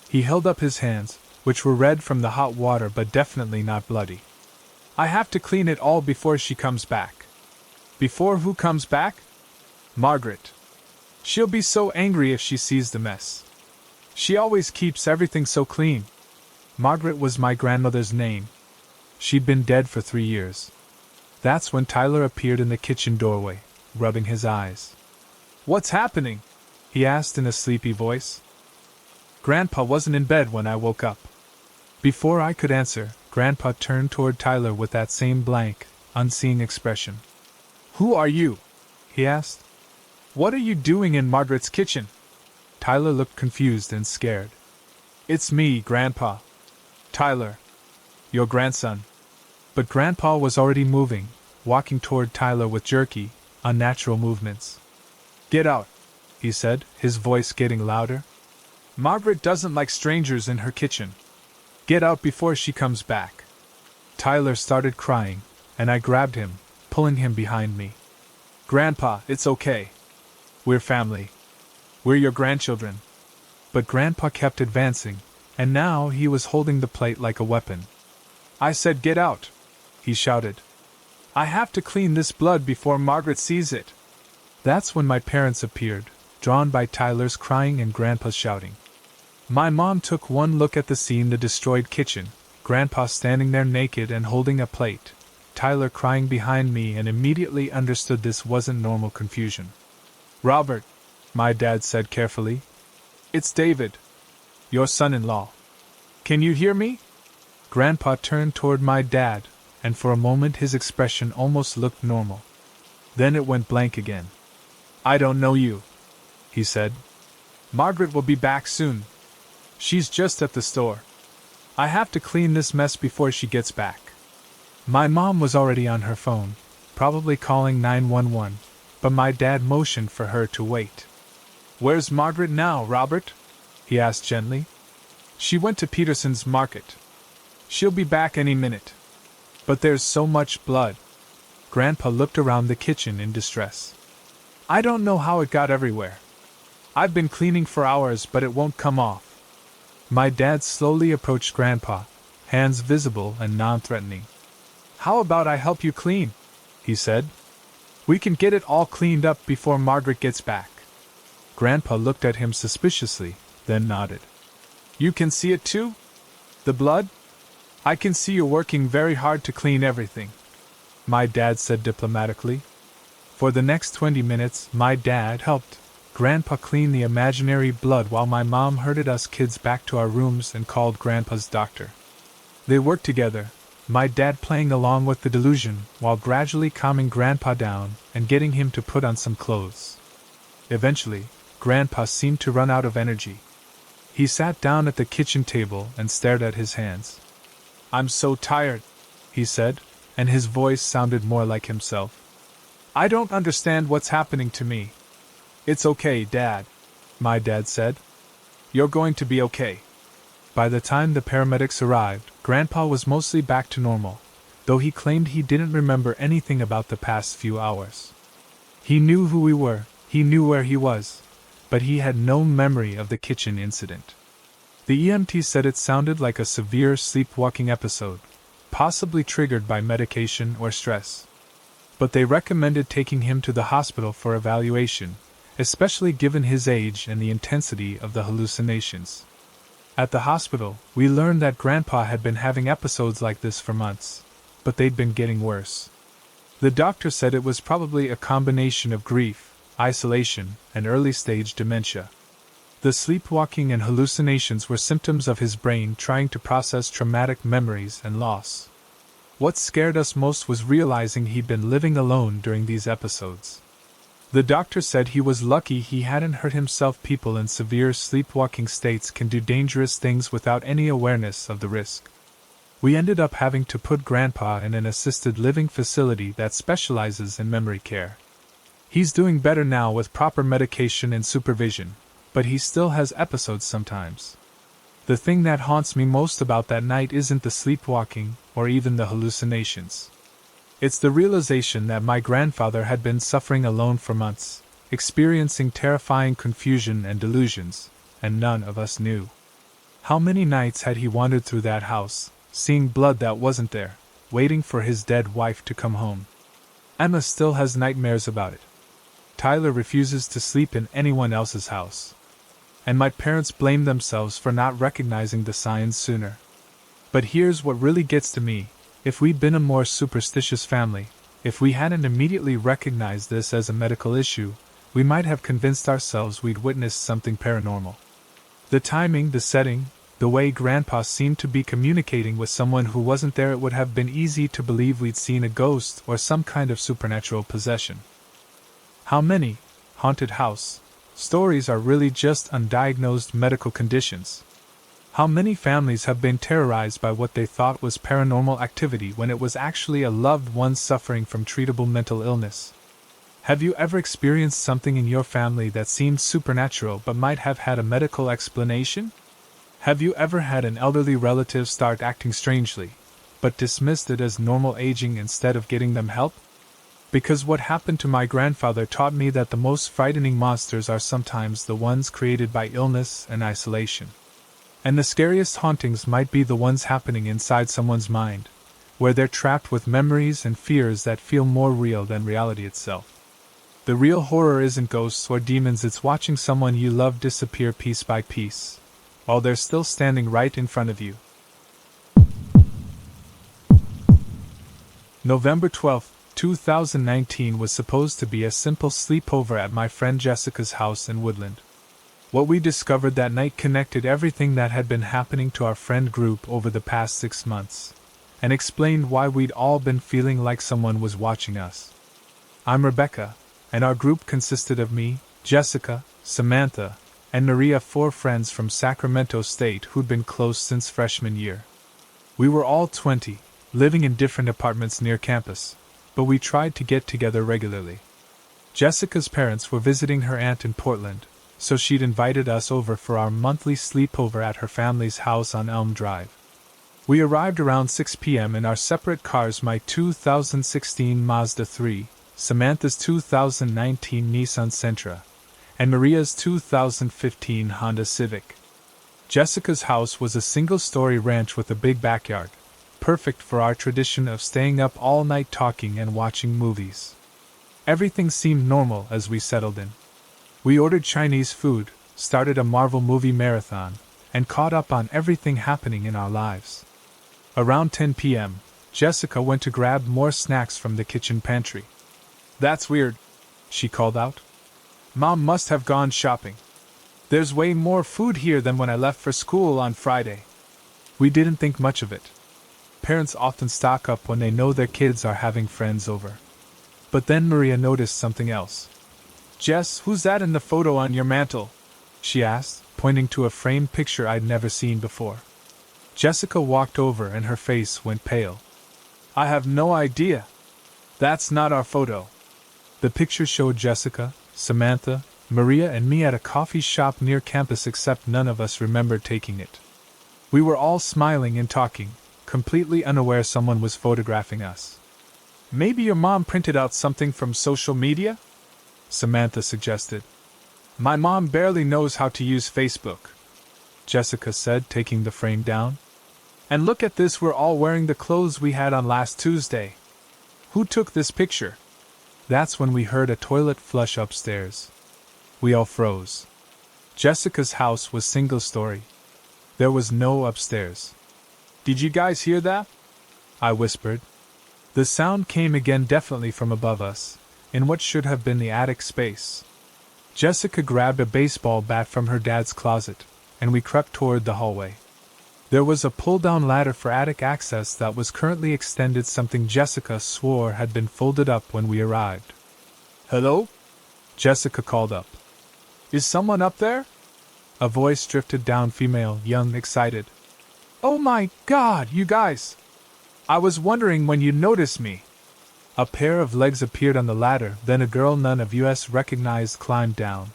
S1: He held up his hands, which were red from the hot water but definitely not bloody. "I have to clean it all before she comes back." "Before who comes back?" "Margaret. She'll be so angry if she sees the mess. She always keeps everything so clean." Margaret was my grandmother's name. She'd been dead for 3 years. That's when Tyler appeared in the kitchen doorway, rubbing his eyes. "What's happening?" he asked in a sleepy voice. "Grandpa wasn't in bed when I woke up." Before I could answer, Grandpa turned toward Tyler with that same blank, unseeing expression. "Who are you?" he asked. "What are you doing in Margaret's kitchen?" Tyler looked confused and scared. "It's me, Grandpa. Tyler. Your grandson." But Grandpa was already moving, walking toward Tyler with jerky, unnatural movements. "Get out," he said, his voice getting louder. "Margaret doesn't like strangers in her kitchen. Get out before she comes back." Tyler started crying, and I grabbed him, pulling him behind me. "Grandpa, it's okay. We're family. We're your grandchildren." But Grandpa kept advancing, and now he was holding the plate like a weapon. "I said get out," he shouted. "I have to clean this blood before Margaret sees it." That's when my parents appeared, drawn by Tyler's crying and Grandpa's shouting. My mom took one look at the scene, the destroyed kitchen, Grandpa standing there naked and holding a plate, Tyler crying behind me, and immediately understood this wasn't normal confusion. "Robert," my dad said carefully. "It's David. Your son-in-law. Can you hear me?" Grandpa turned toward my dad, and for a moment his expression almost looked normal. Then it went blank again. "I don't know you," he said. "Margaret will be back soon. She's just at the store. I have to clean this mess before she gets back." My mom was already on her phone, probably calling 911, but my dad motioned for her to wait. "Where's Margaret now, Robert?" he asked gently. "She went to Peterson's market. She'll be back any minute." "But there's so much blood." Grandpa looked around the kitchen in distress. "I don't know how it got everywhere. I've been cleaning for hours, but it won't come off. My dad slowly approached Grandpa, hands visible and non-threatening. "How about I help you clean?" he said. "We can get it all cleaned up before Margaret gets back." Grandpa looked at him suspiciously, then nodded. "You can see it too? The blood? I can see you're working very hard to clean everything," my dad said diplomatically. For the next 20 minutes, my dad helped Grandpa clean the imaginary blood while my mom herded us kids back to our rooms and called Grandpa's doctor. They worked together, my dad playing along with the delusion while gradually calming Grandpa down and getting him to put on some clothes. Eventually, Grandpa seemed to run out of energy. He sat down at the kitchen table and stared at his hands. "I'm so tired," he said, and his voice sounded more like himself. "I don't understand what's happening to me." "It's okay, Dad," my dad said. "You're going to be okay." By the time the paramedics arrived, Grandpa was mostly back to normal, though he claimed he didn't remember anything about the past few hours. He knew who we were, he knew where he was, but he had no memory of the kitchen incident. The EMT said it sounded like a severe sleepwalking episode, possibly triggered by medication or stress. But they recommended taking him to the hospital for evaluation, especially given his age and the intensity of the hallucinations. At the hospital, we learned that Grandpa had been having episodes like this for months, but they'd been getting worse. The doctor said it was probably a combination of grief, isolation, and early-stage dementia. The sleepwalking and hallucinations were symptoms of his brain trying to process traumatic memories and loss. What scared us most was realizing he'd been living alone during these episodes. The doctor said he was lucky he hadn't hurt himself. People in severe sleepwalking states can do dangerous things without any awareness of the risk. We ended up having to put Grandpa in an assisted living facility that specializes in memory care. He's doing better now with proper medication and supervision, but he still has episodes sometimes. The thing that haunts me most about that night isn't the sleepwalking or even the hallucinations. It's the realization that my grandfather had been suffering alone for months, experiencing terrifying confusion and delusions, and none of us knew. How many nights had he wandered through that house, seeing blood that wasn't there, waiting for his dead wife to come home? Emma still has nightmares about it. Tyler refuses to sleep in anyone else's house. And my parents blame themselves for not recognizing the signs sooner. But here's what really gets to me. If we'd been a more superstitious family, if we hadn't immediately recognized this as a medical issue, we might have convinced ourselves we'd witnessed something paranormal. The timing, the setting, the way Grandpa seemed to be communicating with someone who wasn't there, it would have been easy to believe we'd seen a ghost or some kind of supernatural possession. How many haunted house stories are really just undiagnosed medical conditions? How many families have been terrorized by what they thought was paranormal activity when it was actually a loved one suffering from treatable mental illness? Have you ever experienced something in your family that seemed supernatural but might have had a medical explanation? Have you ever had an elderly relative start acting strangely, but dismissed it as normal aging instead of getting them help? Because what happened to my grandfather taught me that the most frightening monsters are sometimes the ones created by illness and isolation. And the scariest hauntings might be the ones happening inside someone's mind, where they're trapped with memories and fears that feel more real than reality itself. The real horror isn't ghosts or demons, it's watching someone you love disappear piece by piece, while they're still standing right in front of you. November 12, 2019 was supposed to be a simple sleepover at my friend Jessica's house in Woodland. What we discovered that night connected everything that had been happening to our friend group over the past 6 months, and explained why we'd all been feeling like someone was watching us. I'm Rebecca, and our group consisted of me, Jessica, Samantha, and Maria, 4 friends from Sacramento State who'd been close since freshman year. We were all 20, living in different apartments near campus, but we tried to get together regularly. Jessica's parents were visiting her aunt in Portland, so she'd invited us over for our monthly sleepover at her family's house on Elm Drive. We arrived around 6 p.m. in our separate cars, my 2016 Mazda 3, Samantha's 2019 Nissan Sentra, and Maria's 2015 Honda Civic. Jessica's house was a single-story ranch with a big backyard, perfect for our tradition of staying up all night talking and watching movies. Everything seemed normal as we settled in. We ordered Chinese food, started a Marvel movie marathon, and caught up on everything happening in our lives. Around 10 p.m., Jessica went to grab more snacks from the kitchen pantry. "That's weird," she called out. "Mom must have gone shopping. There's way more food here than when I left for school on Friday." We didn't think much of it. Parents often stock up when they know their kids are having friends over. But then Maria noticed something else. "Jess, who's that in the photo on your mantel?" she asked, pointing to a framed picture I'd never seen before. Jessica walked over and her face went pale. "I have no idea. That's not our photo." The picture showed Jessica, Samantha, Maria and me at a coffee shop near campus, except none of us remembered taking it. We were all smiling and talking, completely unaware someone was photographing us. "Maybe your mom printed out something from social media?" Samantha suggested. "My mom barely knows how to use Facebook," Jessica said, taking the frame down. "And look at this, we're all wearing the clothes we had on last Tuesday. Who took this picture?" That's when we heard a toilet flush upstairs. We all froze. Jessica's house was single-story. There was no upstairs. "Did you guys hear that?" I whispered. The sound came again, definitely from above us, in what should have been the attic space. Jessica grabbed a baseball bat from her dad's closet, and we crept toward the hallway. There was a pull-down ladder for attic access that was currently extended, something Jessica swore had been folded up when we arrived. "Hello?" Jessica called up. "Is someone up there?" A voice drifted down, female, young, excited. "Oh my God, you guys! I was wondering when you'd notice me." A pair of legs appeared on the ladder, then a girl none of us recognized climbed down.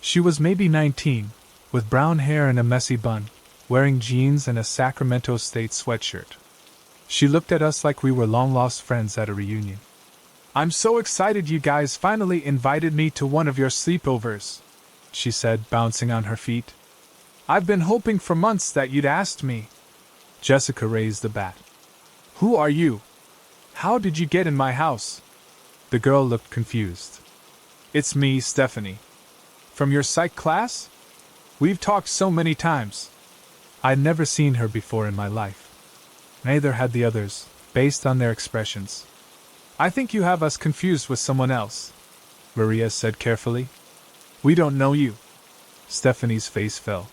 S1: She was maybe 19, with brown hair and a messy bun, wearing jeans and a Sacramento State sweatshirt. She looked at us like we were long-lost friends at a reunion. "I'm so excited you guys finally invited me to one of your sleepovers," she said, bouncing on her feet. "I've been hoping for months that you'd asked me." Jessica raised the bat. "Who are you? How did you get in my house?" The girl looked confused. "It's me, Stephanie. From your psych class? We've talked so many times." I'd never seen her before in my life. Neither had the others, based on their expressions. "I think you have us confused with someone else," Maria said carefully. "We don't know you." Stephanie's face fell.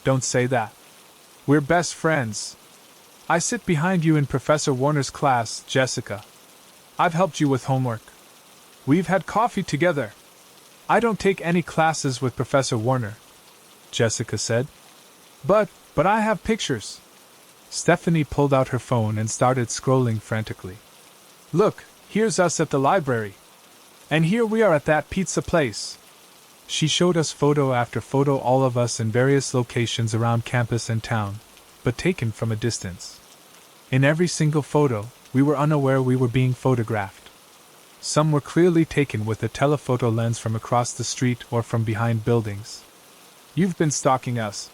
S1: "Don't say that. We're best friends. I sit behind you in Professor Warner's class, Jessica. I've helped you with homework. We've had coffee together." "I don't take any classes with Professor Warner," Jessica said. But I have pictures." Stephanie pulled out her phone and started scrolling frantically. "Look, here's us at the library. And here we are at that pizza place." She showed us photo after photo, all of us in various locations around campus and town, but taken from a distance. In every single photo, we were unaware we were being photographed. Some were clearly taken with a telephoto lens from across the street or from behind buildings. "You've been stalking us,"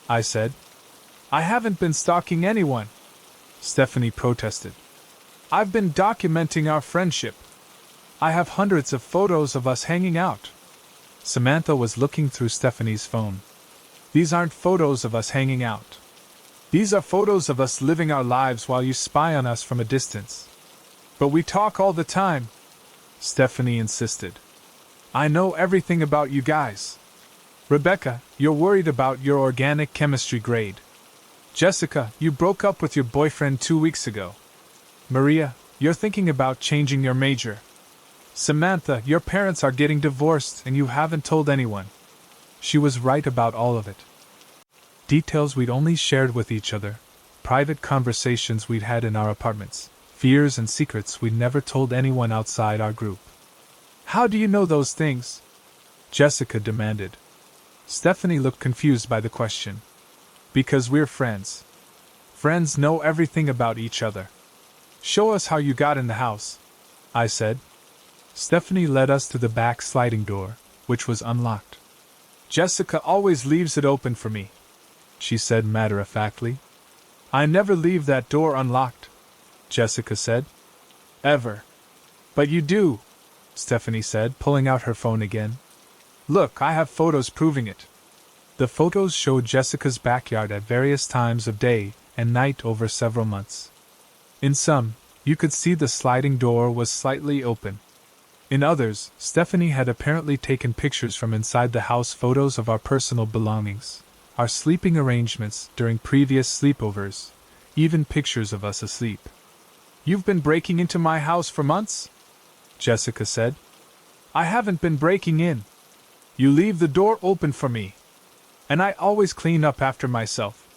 S1: I said. "I haven't been stalking anyone," Stephanie protested. "I've been documenting our friendship. I have hundreds of photos of us hanging out." Samantha was looking through Stephanie's phone. "These aren't photos of us hanging out. These are photos of us living our lives while you spy on us from a distance." "But we talk all the time," Stephanie insisted. "I know everything about you guys. Rebecca, you're worried about your organic chemistry grade. Jessica, you broke up with your boyfriend 2 weeks ago. Maria, you're thinking about changing your major. Samantha, your parents are getting divorced and you haven't told anyone." She was right about all of it. Details we'd only shared with each other, private conversations we'd had in our apartments, fears and secrets we'd never told anyone outside our group. "How do you know those things?" Jessica demanded. Stephanie looked confused by the question. "Because we're friends. Friends know everything about each other." "Show us how you got in the house," I said. Stephanie led us to the back sliding door, which was unlocked. "Jessica always leaves it open for me," she said matter-of-factly. I never leave that door unlocked, Jessica said. Ever. But you do, Stephanie said, pulling out her phone again. Look, I have photos proving it. The photos showed Jessica's backyard at various times of day and night over several months. In some, you could see the sliding door was slightly open. In others, Stephanie had apparently taken pictures from inside the house, photos of our personal belongings, our sleeping arrangements during previous sleepovers, even pictures of us asleep. You've been breaking into my house for months? Jessica said. I haven't been breaking in. You leave the door open for me. And I always clean up after myself.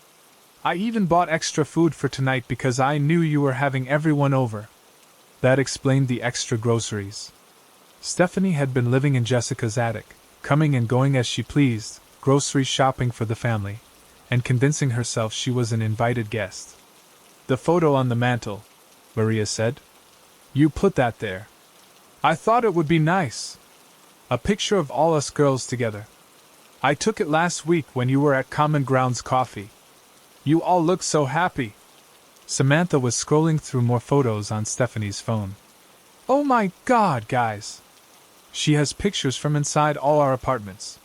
S1: I even bought extra food for tonight because I knew you were having everyone over. That explained the extra groceries. Stephanie had been living in Jessica's attic, coming and going as she pleased, grocery shopping for the family, and convincing herself she was an invited guest. The photo on the mantel, Maria said. You put that there. I thought it would be nice. A picture of all us girls together. I took it last week when you were at Common Grounds Coffee. You all look so happy. Samantha was scrolling through more photos on Stephanie's phone. Oh my God, guys! She has pictures from inside all our apartments.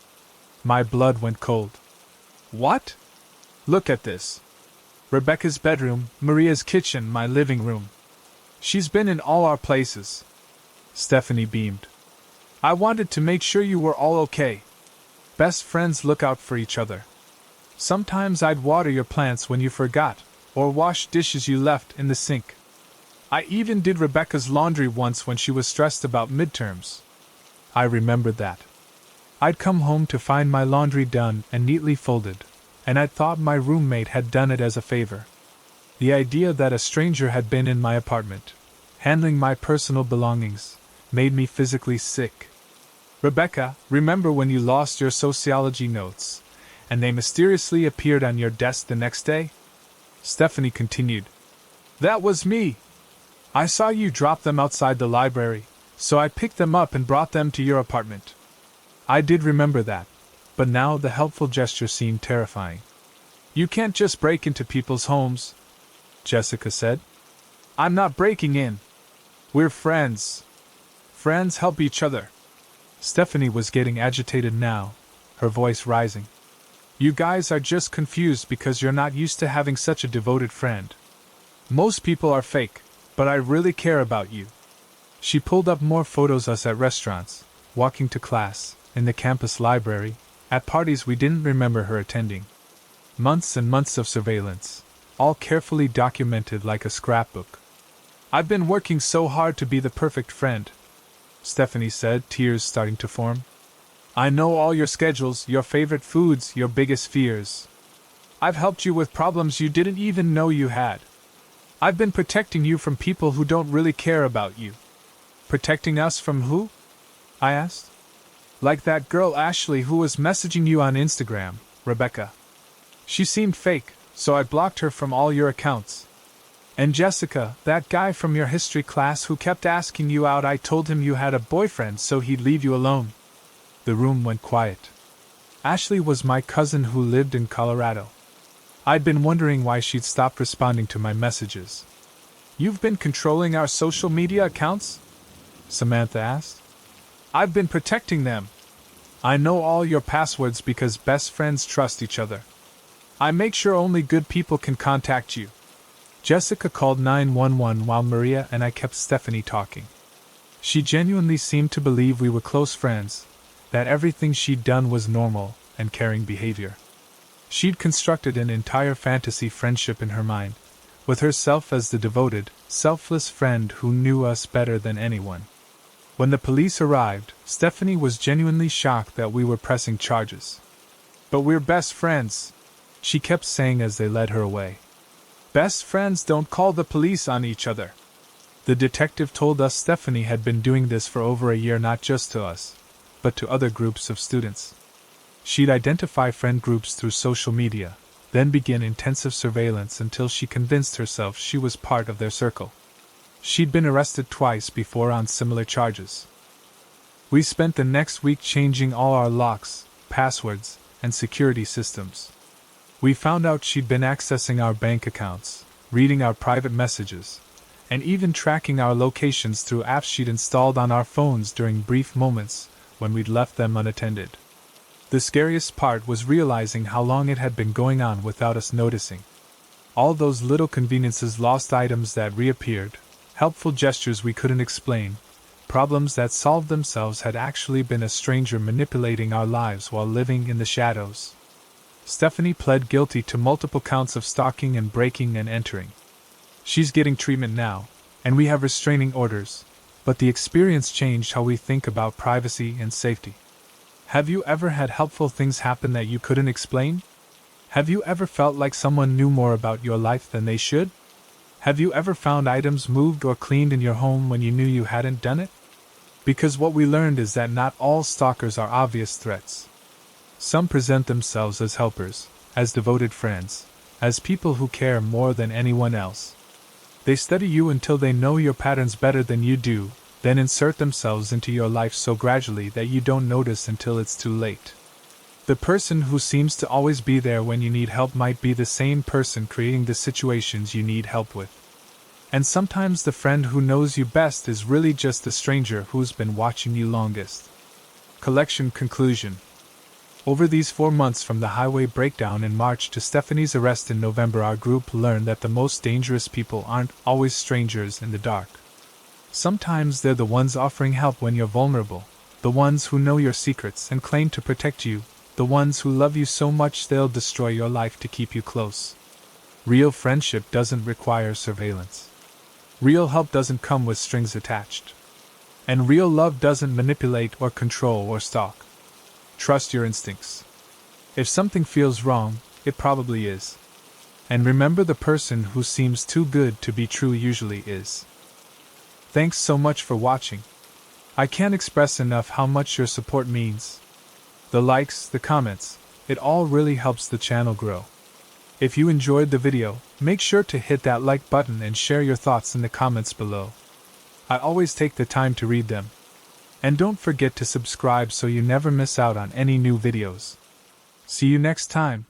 S1: My blood went cold. What? Look at this. Rebecca's bedroom, Maria's kitchen, my living room. She's been in all our places. Stephanie beamed. I wanted to make sure you were all okay. Best friends look out for each other. Sometimes I'd water your plants when you forgot, or wash dishes you left in the sink. I even did Rebecca's laundry once when she was stressed about midterms. I remembered that. I'd come home to find my laundry done and neatly folded, and I'd thought my roommate had done it as a favor. The idea that a stranger had been in my apartment, handling my personal belongings, made me physically sick. Rebecca, remember when you lost your sociology notes, and they mysteriously appeared on your desk the next day? Stephanie continued. That was me. I saw you drop them outside the library, so I picked them up and brought them to your apartment. I did remember that, but now the helpful gesture seemed terrifying. You can't just break into people's homes, Jessica said. I'm not breaking in. We're friends. Friends help each other. Stephanie was getting agitated now, her voice rising. You guys are just confused because you're not used to having such a devoted friend. Most people are fake, but I really care about you. She pulled up more photos of us at restaurants, walking to class, in the campus library, at parties we didn't remember her attending. Months and months of surveillance, all carefully documented like a scrapbook. I've been working so hard to be the perfect friend, Stephanie said, tears starting to form. I know all your schedules, your favorite foods, your biggest fears. I've helped you with problems you didn't even know you had. I've been protecting you from people who don't really care about you. Protecting us from who? I asked. Like that girl Ashley who was messaging you on Instagram, Rebecca. She seemed fake, so I blocked her from all your accounts. And Jessica, that guy from your history class who kept asking you out, I told him you had a boyfriend so he'd leave you alone. The room went quiet. Ashley was my cousin who lived in Colorado. I'd been wondering why she'd stopped responding to my messages. You've been controlling our social media accounts? Samantha asked. I've been protecting them. I know all your passwords because best friends trust each other. I make sure only good people can contact you. Jessica called 911 while Maria and I kept Stephanie talking. She genuinely seemed to believe we were close friends, that everything she'd done was normal and caring behavior. She'd constructed an entire fantasy friendship in her mind, with herself as the devoted, selfless friend who knew us better than anyone. When the police arrived, Stephanie was genuinely shocked that we were pressing charges. But we're best friends, she kept saying as they led her away. Best friends don't call the police on each other. The detective told us Stephanie had been doing this for over a year, not just to us, but to other groups of students. She'd identify friend groups through social media, then begin intensive surveillance until she convinced herself she was part of their circle. She'd been arrested twice before on similar charges. We spent the next week changing all our locks, passwords, and security systems. We found out she'd been accessing our bank accounts, reading our private messages, and even tracking our locations through apps she'd installed on our phones during brief moments when we'd left them unattended. The scariest part was realizing how long it had been going on without us noticing. All those little conveniences, lost items that reappeared, helpful gestures we couldn't explain, problems that solved themselves, had actually been a stranger manipulating our lives while living in the shadows. Stephanie pled guilty to multiple counts of stalking and breaking and entering. She's getting treatment now, and we have restraining orders, but the experience changed how we think about privacy and safety. Have you ever had helpful things happen that you couldn't explain? Have you ever felt like someone knew more about your life than they should? Have you ever found items moved or cleaned in your home when you knew you hadn't done it? Because what we learned is that not all stalkers are obvious threats. Some present themselves as helpers, as devoted friends, as people who care more than anyone else. They study you until they know your patterns better than you do, then insert themselves into your life so gradually that you don't notice until it's too late. The person who seems to always be there when you need help might be the same person creating the situations you need help with. And sometimes the friend who knows you best is really just the stranger who's been watching you longest. Collection conclusion. Over these 4 months from the highway breakdown in March to Stephanie's arrest in November, our group learned that the most dangerous people aren't always strangers in the dark. Sometimes they're the ones offering help when you're vulnerable, the ones who know your secrets and claim to protect you, the ones who love you so much they'll destroy your life to keep you close. Real friendship doesn't require surveillance. Real help doesn't come with strings attached. And real love doesn't manipulate or control or stalk. Trust your instincts. If something feels wrong, it probably is. And remember, the person who seems too good to be true usually is. Thanks so much for watching. I can't express enough how much your support means. The likes, the comments, it all really helps the channel grow. If you enjoyed the video, make sure to hit that like button and share your thoughts in the comments below. I always take the time to read them. And don't forget to subscribe so you never miss out on any new videos. See you next time.